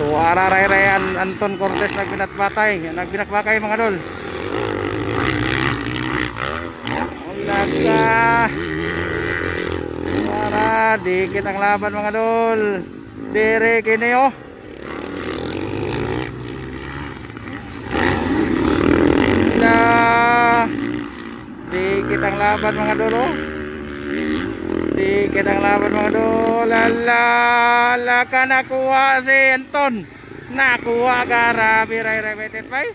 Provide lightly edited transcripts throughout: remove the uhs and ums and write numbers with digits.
So ararayan Anton Cortez nagbinatbakay mga dol. Ulaga. Para dikit ang laban mga dol. Dire kini oh. Dikit ang laban mga dol oh. Dikit ang laban mga dol. Lala ka nakuha si Anton. Nakuha ka rabi repeated bay.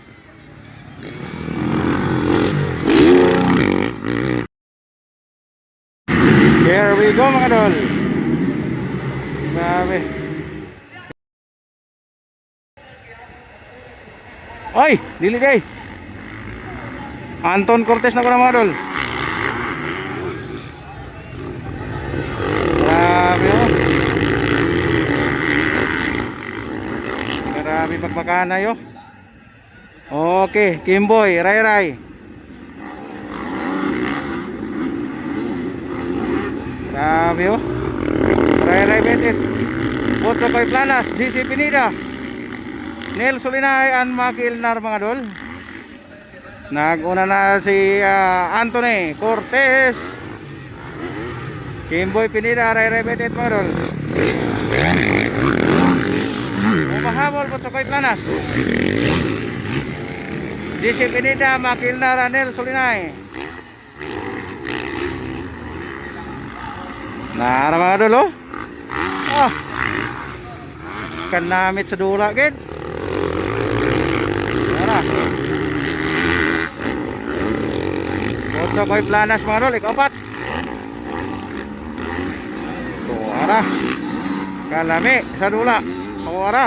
Here we go mga dol. Grabe. Oy, dili kay. Anton Cortez na ko na mga dol. Grabe oh. Grabe pagmakana yo. Okay, Kimboy, Ray. Grabe oh. Ray betit. Otso Koy Planas, GC Pinida, Nel Solinay and Makilnar mga dol. Naguna na si Anthony Cortez, Kimboy Pinida, Ray betit mga dol. Umahabol Otso Koy Planas, GC Pinida, Makilnar and Nel Solinay. Nara mga dol oh. Oh. Kanamit sa dula gid. Nara. Otso Koy Planas mga dol, ikapat. Tuara. Kalami sa dula. Tuara.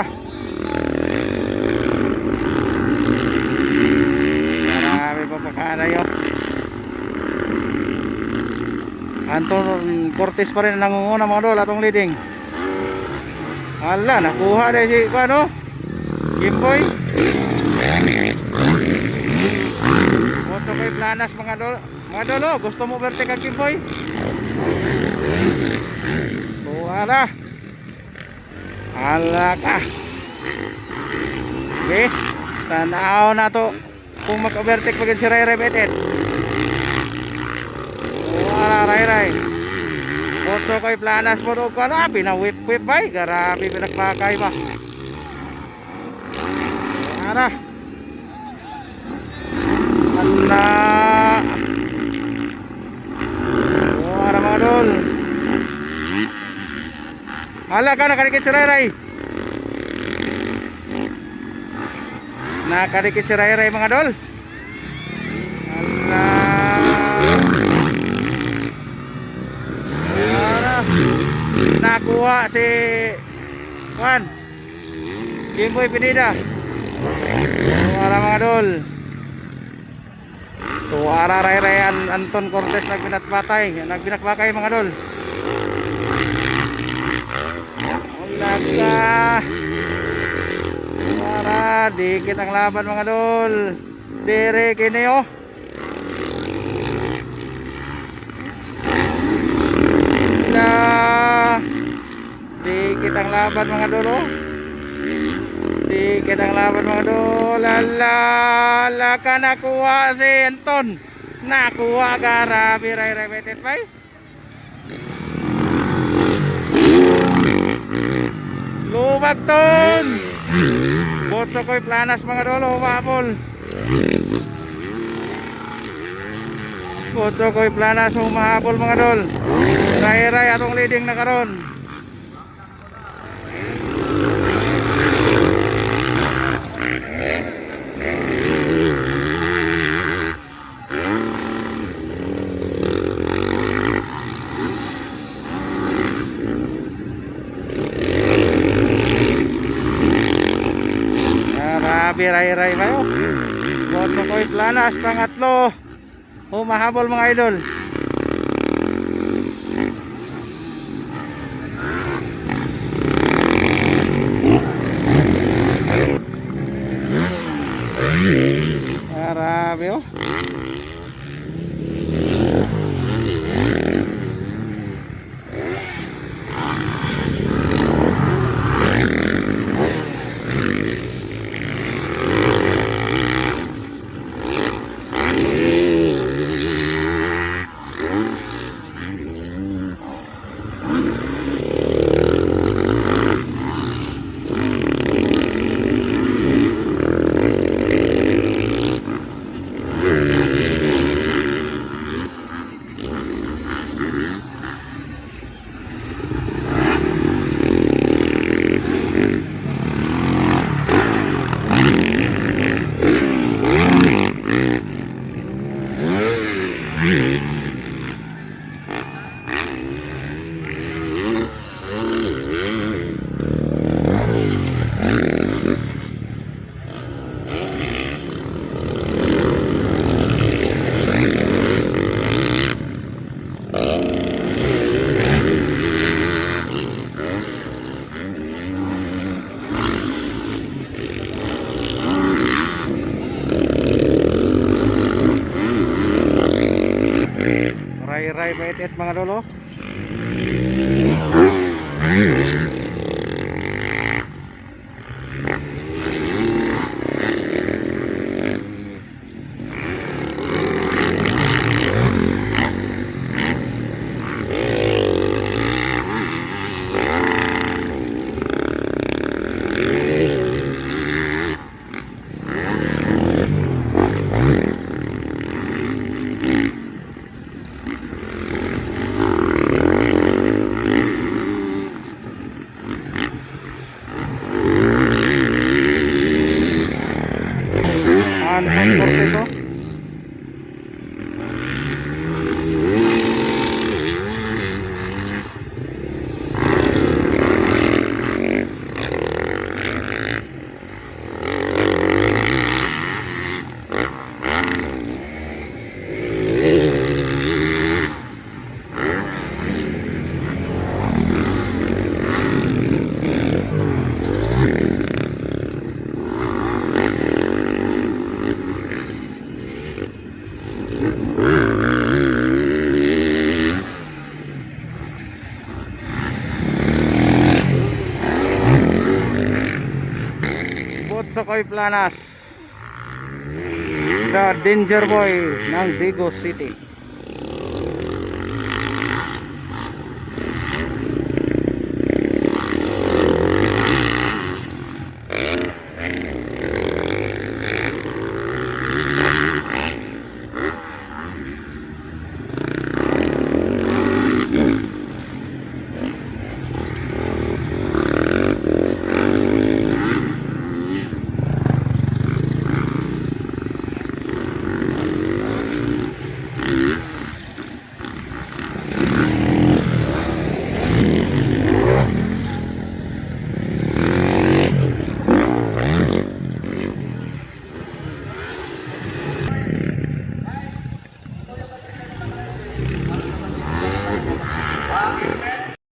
Marami pa pakana yo. Anton Cortez pa rin nangunguna mga dol atong leading. Hala, nakuha na si ano? Kimboy. Otso Koy Planas mga dol. Mga dol, oh, gusto mo verte kag Kimboy? Tuwa. Hala ka. Okay, tanaw na to kung mag-overtake pagin si Ray betet. Ray. Otso Koy Planas mo doon ko na, pinawip bay, garabi pinagpakay ba. Ara. Ala. Ara mga dol. Hala ka, nakadikit si Ray. Nakadikit si Ray mga dol. Ala. Nakuha si Juan Kimboy Pinida. Tuara mga dol. Tuara Ray Anton Cortez nagbinatbakay mga dol. Ulaga. Tuara dikit ang laban mga dol. Dire kini oh. Dikit ang laban mga dol oh. Dikit ang laban mga dol. Lala ka nakuha si Anton. Nakuha ka rabi repeated bay. Lumagton. Otso Koy Planas mga dol, humabol. Otso Koy Planas humahabol mga dol. Ray atong leading na karon. Grabe Ray kayo. Otso Koy Planas pangatlo. Humahabol mga idol. Grabe oh. Ray Maitit mga lolo. Ang korte ko. Botsokoy Planas, the danger boy ng Digo City.